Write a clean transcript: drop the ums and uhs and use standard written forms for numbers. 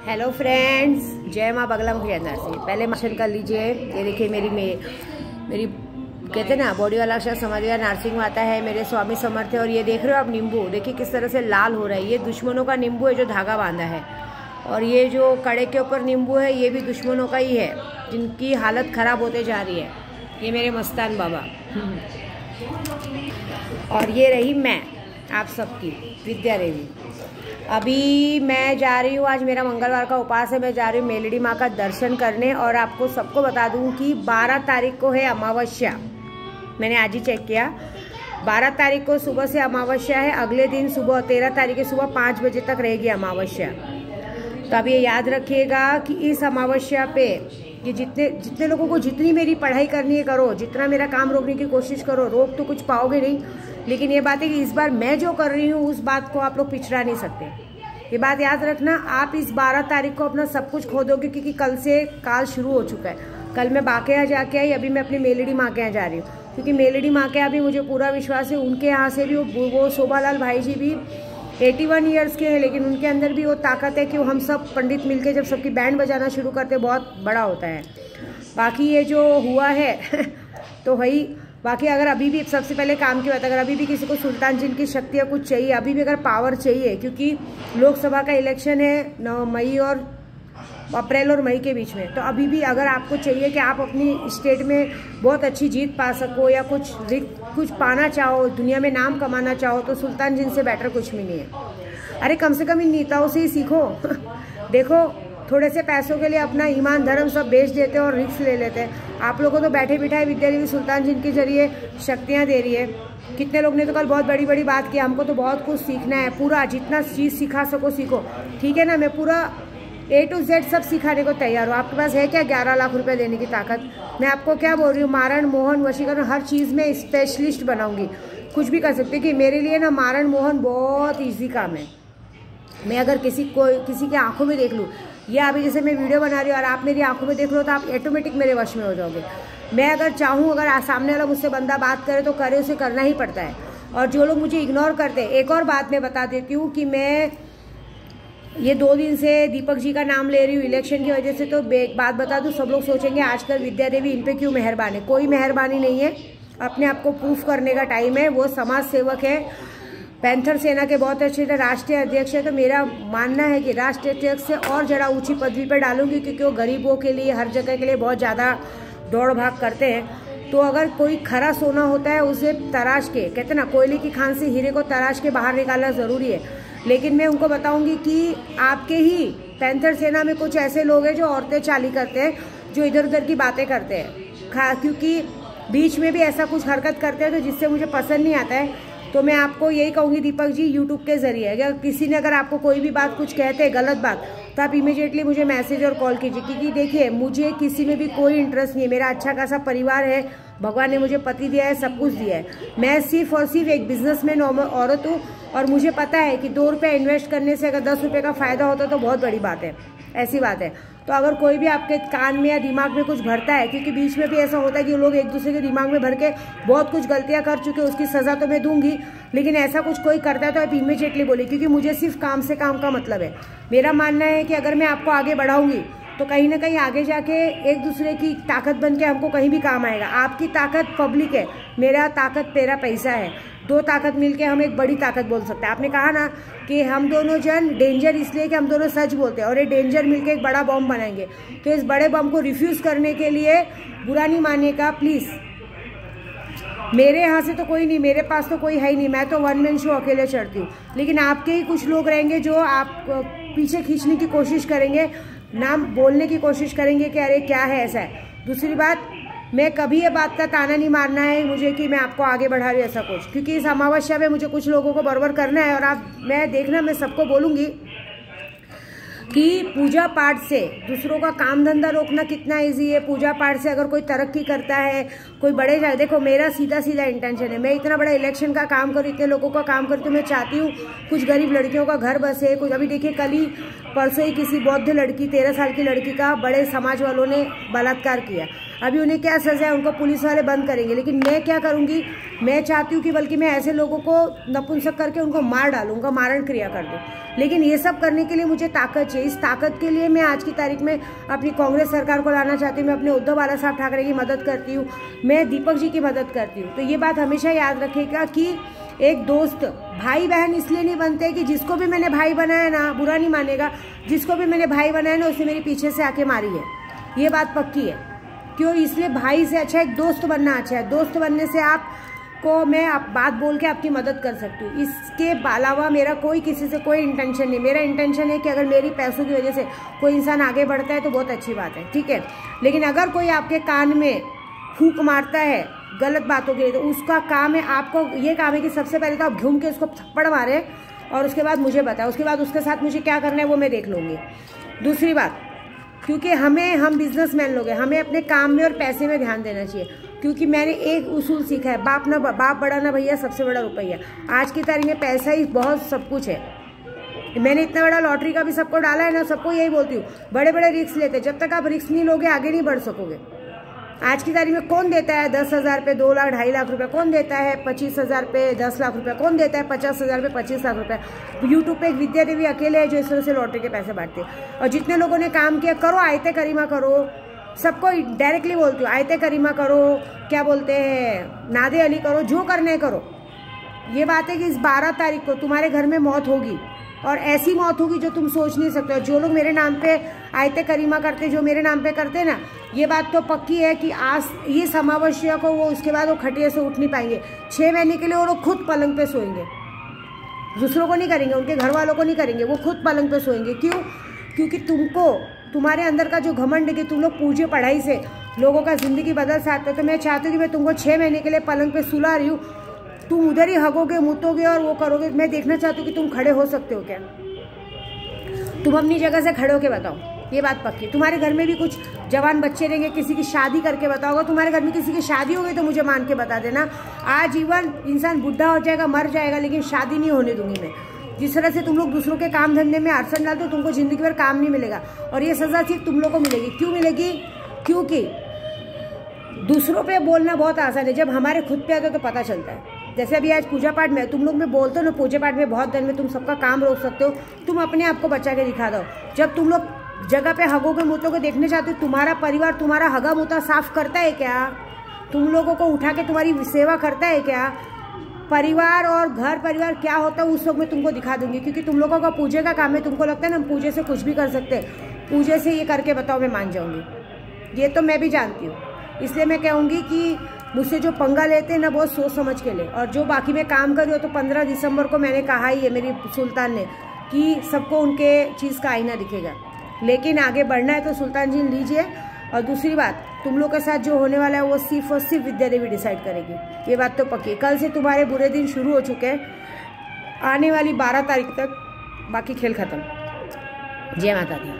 Hello friends, जय माँ बगला मुखी अंदर से। पहले दर्शन कर लीजिए। ये देखिए मेरी कहते हैं ना बॉडी वाला अक्षर समझ गया, नरसिंह आता है, मेरे स्वामी समर्थ है। और ये देख रहे हो आप नींबू, देखिए किस तरह से लाल हो रहा है। ये दुश्मनों का नींबू है जो धागा बांधा है। और ये जो कड़े के ऊपर नींबू है ये भी दुश्मनों का ही है, जिनकी हालत खराब होते जा रही है। ये मेरे मस्तान बाबा। और ये रही मैं आप सबकी विद्या देवी। अभी मैं जा रही हूँ, आज मेरा मंगलवार का उपास है, मैं जा रही हूँ मेलडी माँ का दर्शन करने। और आपको सबको बता दूँ कि 12 तारीख को है अमावस्या। मैंने आज ही चेक किया, 12 तारीख को सुबह से अमावस्या है। अगले दिन सुबह 13 तारीख की सुबह 5 बजे तक रहेगी अमावस्या। तो अब ये याद रखिएगा कि इस अमावस्या पे ये जितने लोगों को जितनी मेरी पढ़ाई करनी है करो, जितना मेरा काम रोकने की कोशिश करो। रोक तो कुछ पाओगे नहीं, लेकिन ये बात है कि इस बार मैं जो कर रही हूँ उस बात को आप लोग पिछड़ा नहीं सकते। ये बात याद रखना। आप इस 12 तारीख को अपना सब कुछ खो दोगे, क्योंकि कल से काल शुरू हो चुका है। कल मैं बाके यहाँ जाके आई, अभी मैं अपनी मेलडी माँ के यहाँ जा रही हूँ, क्योंकि मेलडी माँ के यहाँ भी मुझे पूरा विश्वास है। उनके यहाँ से भी वो शोभालाल भाई जी भी 81 ईयर्स के हैं, लेकिन उनके अंदर भी वो ताकत है कि वो हम सब पंडित मिलके जब सबकी बैंड बजाना शुरू करते बहुत बड़ा होता है। बाकी ये जो हुआ है तो वही बाकी अगर अभी भी सबसे पहले काम की बात, अगर अभी भी किसी को सुल्तान जिन की शक्ति या कुछ चाहिए, अभी भी अगर पावर चाहिए, क्योंकि लोकसभा का इलेक्शन है अप्रैल और मई के बीच में, तो अभी भी अगर आपको चाहिए कि आप अपनी स्टेट में बहुत अच्छी जीत पा सको या कुछ पाना चाहो, दुनिया में नाम कमाना चाहो, तो सुल्तान जिन से बेटर कुछ भी नहीं है। अरे कम से कम इन नेताओं से ही सीखो। देखो, थोड़े से पैसों के लिए अपना ईमान धर्म सब बेच देते हैं और रिस्क ले लेते हैं। आप लोगों को तो बैठे बिठाए विद्या देवी सुल्तान जिन के जरिए शक्तियाँ दे रही है। कितने लोग ने तो कल बहुत बड़ी बड़ी बात की, हमको तो बहुत कुछ सीखना है, पूरा जितना चीज़ सिखा सको सीखो। ठीक है ना, मैं पूरा A to Z सब सिखाने को तैयार हूँ। आपके पास है क्या 11 लाख रुपए देने की ताकत? मैं आपको क्या बोल रही हूँ, मारण मोहन वशीकरण हर चीज़ में स्पेशलिस्ट बनाऊंगी। कुछ भी कर सकते कि मेरे लिए ना मारण मोहन बहुत ईजी काम है। मैं अगर किसी की आंखों में देख लूँ, या अभी जैसे मैं वीडियो बना रही हूँ और आप मेरी आंखों में देख रहे हो, तो आप ऑटोमेटिक मेरे वश में हो जाओगे। मैं अगर चाहूँ, अगर सामने वाला मुझसे बंदा बात करे तो करे, उसे करना ही पड़ता है। और जो लोग मुझे इग्नोर करते हैं, एक और बात मैं बता देती हूँ कि मैं ये 2 दिन से दीपक जी का नाम ले रही हूँ इलेक्शन की वजह से। तो एक बात बता दूँ, सब लोग सोचेंगे आजकल विद्या देवी इन पे क्यों मेहरबान है। कोई मेहरबानी नहीं है, अपने आप को प्रूफ करने का टाइम है। वो समाज सेवक है, पैंथर सेना के बहुत अच्छे राष्ट्रीय अध्यक्ष है। तो मेरा मानना है कि राष्ट्रीय अध्यक्ष से और ज़रा ऊंची पदवी पर डालूंगी, क्योंकि वो गरीबों के लिए हर जगह के लिए बहुत ज़्यादा दौड़ भाग करते हैं। तो अगर कोई खरा सोना होता है उसे तराश के, कहते ना कोयले की खान से हीरे को तराश के बाहर निकालना ज़रूरी है। लेकिन मैं उनको बताऊंगी कि आपके ही पैंथर सेना में कुछ ऐसे लोग हैं जो औरतें चाली करते हैं, जो इधर उधर की बातें करते हैं, क्योंकि बीच में भी ऐसा कुछ हरकत करते हैं तो जिससे मुझे पसंद नहीं आता है। तो मैं आपको यही कहूँगी दीपक जी, यूट्यूब के जरिए अगर किसी ने अगर आपको कोई भी बात कुछ कहते हैं गलत बात, तो आप इमीडिएटली मुझे मैसेज और कॉल कीजिए। क्योंकि देखिए, मुझे किसी में भी कोई इंटरेस्ट नहीं है। मेरा अच्छा खासा परिवार है, भगवान ने मुझे पति दिया है, सब कुछ दिया है। मैं सिर्फ और सिर्फ एक बिजनेसमैन औरत हूँ, और मुझे पता है कि 2 रुपये इन्वेस्ट करने से अगर 10 रुपये का फायदा होता तो बहुत बड़ी बात है। ऐसी बात है। तो अगर कोई भी आपके कान में या दिमाग में कुछ भरता है, क्योंकि बीच में भी ऐसा होता है कि लोग एक दूसरे के दिमाग में भर के बहुत कुछ गलतियां कर चुके, उसकी सजा तो मैं दूंगी, लेकिन ऐसा कुछ कोई करता है तो आप इमीडिएटली बोलिए, क्योंकि मुझे सिर्फ काम से काम का मतलब है। मेरा मानना है कि अगर मैं आपको आगे बढ़ाऊंगी तो कहीं ना कहीं आगे जाके एक दूसरे की ताकत बन के हमको कहीं भी काम आएगा। आपकी ताकत पब्लिक है, मेरा ताकत मेरा पैसा है। 2 ताकत मिलके हम एक बड़ी ताकत बोल सकते हैं। आपने कहा ना कि हम दोनों जन डेंजर इसलिए कि हम दोनों सच बोलते हैं, और ये डेंजर मिलके एक बड़ा बम बनाएंगे। तो इस बड़े बम को रिफ्यूज करने के लिए बुरा नहीं मानिएगा प्लीज। मेरे यहाँ से तो कोई नहीं, मेरे पास तो कोई है ही नहीं, मैं तो 1 मैन शो अकेले चढ़ती हूँ। लेकिन आपके ही कुछ लोग रहेंगे जो आप पीछे खींचने की कोशिश करेंगे, नाम बोलने की कोशिश करेंगे कि अरे क्या है ऐसा है। दूसरी बात, मैं कभी ये बात का ताना नहीं मारना है मुझे कि मैं आपको आगे बढ़ा रही हूँ ऐसा कुछ, क्योंकि इस अमावस्या में मुझे कुछ लोगों को बराबर करना है। और मैं देखना, मैं सबको बोलूँगी कि पूजा पाठ से दूसरों का काम धंधा रोकना कितना इजी है। पूजा पाठ से अगर कोई तरक्की करता है, कोई बड़े जाए, देखो मेरा सीधा सीधा इंटेंशन है, मैं इतना बड़ा इलेक्शन का काम करूँ, इतने लोगों का काम करूँ, तो मैं चाहती हूँ कुछ गरीब लड़कियों का घर बसे। कुछ अभी देखिए, कल ही परसों ही किसी बौद्ध लड़की 13 साल की लड़की का बड़े समाज वालों ने बलात्कार किया। अभी उन्हें क्या सजा है, उनको पुलिस वाले बंद करेंगे, लेकिन मैं क्या करूंगी, मैं चाहती हूँ कि बल्कि मैं ऐसे लोगों को नपुंसक करके उनको मार डालूँ, उनका मारण क्रिया कर दूँ। लेकिन ये सब करने के लिए मुझे ताकत चाहिए। इस ताकत के लिए मैं आज की तारीख में अपनी कांग्रेस सरकार को लाना चाहती हूँ। मैं अपने उद्धव बाला साहब ठाकरे की मदद करती हूँ, मैं दीपक जी की मदद करती हूँ। तो ये बात हमेशा याद रखिएगा कि एक दोस्त, भाई बहन इसलिए नहीं बनते कि जिसको भी मैंने भाई बनाया ना, बुरा नहीं मानेगा, जिसको भी मैंने भाई बनाया ना उसने मेरे पीछे से आके मारी है, ये बात पक्की है। क्यों? इसलिए भाई से अच्छा एक दोस्त बनना अच्छा है। दोस्त बनने से आपको मैं बात बोल के आपकी मदद कर सकती हूँ। इसके अलावा मेरा कोई किसी से कोई इंटेंशन नहीं। मेरा इंटेंशन है कि अगर मेरी पैसों की वजह से कोई इंसान आगे बढ़ता है तो बहुत अच्छी बात है, ठीक है। लेकिन अगर कोई आपके कान में फूंक मारता है गलत बातों के लिए, तो उसका काम है, आपको ये काम है कि सबसे पहले तो आप घूम के उसको थप्पड़ मारे और उसके बाद मुझे बताए, उसके बाद उसके साथ मुझे क्या करना है वो मैं देख लूँगी। दूसरी बात, क्योंकि हम बिजनेसमैन लोग हैं, हमें अपने काम में और पैसे में ध्यान देना चाहिए। क्योंकि मैंने एक उसूल सीखा है, बाप बड़ा ना भैया, सबसे बड़ा रुपया। आज की तारीख में पैसा ही बहुत सब कुछ है। मैंने इतना बड़ा लॉटरी का भी सबको डाला है ना, सबको यही बोलती हूँ, बड़े बड़े रिस्क लेते, जब तक आप रिस्क नहीं लोगे आगे नहीं बढ़ सकोगे। आज की तारीख में कौन देता है 10,000 पे 2 लाख 2.5 लाख रुपए, कौन देता है 25,000 पे 10 लाख रुपए, कौन देता है 50,000 पे 25 लाख रुपए। यूट्यूब पे एक विद्या देवी अकेले है जो इस तरह से लॉटरी के पैसे बांटते हैं। और जितने लोगों ने काम किया, करो आयते करीमा करो, सबको डायरेक्टली बोलती हूँ, आयते करीमा करो, क्या बोलते हैं, नादे अली करो, जो करने करो। ये बात है कि इस 12 तारीख को तुम्हारे घर में मौत होगी, और ऐसी मौत होगी जो तुम सोच नहीं सकते हो। जो लोग मेरे नाम पे आयते करीमा करते, जो मेरे नाम पे करते ना, ये बात तो पक्की है कि आज ये समावस्या को वो उसके बाद वो खटिया से उठ नहीं पाएंगे। 6 महीने के लिए वो लोग खुद पलंग पे सोएंगे, दूसरों को नहीं करेंगे, उनके घर वालों को नहीं करेंगे, वो खुद पलंग पे सोएंगे। क्यों? क्योंकि तुमको, तुम्हारे अंदर का जो घमंड है कि तुम लोग पूजे पढ़ाई से लोगों का जिंदगी बदल सकते हो, तो मैं चाहती हूँ कि मैं तुमको 6 महीने के लिए पलंग पे सुला रही हूँ, तुम उधर ही हगोगे, मुतोगे और वो करोगे। मैं देखना चाहती हूँ कि तुम खड़े हो सकते हो क्या, तुम अपनी जगह से खड़े होके बताओ। ये बात पक्की। तुम्हारे घर में भी कुछ जवान बच्चे रहेंगे, किसी की शादी करके बताओगे, तुम्हारे घर में किसी की शादी हो गई तो मुझे मान के बता देना। आजीवन इंसान बुढ़ा हो जाएगा, मर जाएगा, लेकिन शादी नहीं होने दूंगी मैं। जिस तरह से तुम लोग दूसरों के काम धंधे में अड़चन डालते हो, तुमको जिंदगी भर काम नहीं मिलेगा, और ये सजा सिर्फ तुम लोग को मिलेगी। क्यों मिलेगी? क्योंकि दूसरों पे बोलना बहुत आसान है, जब हमारे खुद पे आते तो पता चलता है। जैसे अभी आज पूजा पाठ में तुम लोग में बोलते हो ना, पूजा पाठ में बहुत दिन में तुम सबका काम रोक सकते हो, तुम अपने आप को बचा के दिखा दो। जब तुम लोग जगह पे हगोगे मुतोगे देखने चाहते हो, तुम्हारा परिवार तुम्हारा हगा मुता साफ करता है क्या? तुम लोगों को उठा के तुम्हारी सेवा करता है क्या? परिवार और घर परिवार क्या होता है उस वक्त मैं तुमको दिखा दूंगी। क्योंकि तुम लोगों का पूजे का काम है, तुमको लगता है ना हम पूजे से कुछ भी कर सकते हैं, पूजे से ये करके बताओ मैं मान जाऊंगी। ये तो मैं भी जानती हूँ, इसलिए मैं कहूँगी कि मुझसे जो पंगा लेते हैं ना बहुत सोच समझ के ले। और जो बाकी मैं काम कर रही हूँ, तो 15 दिसंबर को मैंने कहा ही है मेरी सुल्तान ने कि सबको उनके चीज़ का आईना दिखेगा। लेकिन आगे बढ़ना है तो सुल्तान जी लीजिए। और दूसरी बात, तुम लोग के साथ जो होने वाला है वो सिर्फ और सिर्फ विद्या देवी डिसाइड करेगी, ये बात तो पक्की है। कल से तुम्हारे बुरे दिन शुरू हो चुके हैं, आने वाली 12 तारीख तक बाकी खेल खत्म। जय माता दी।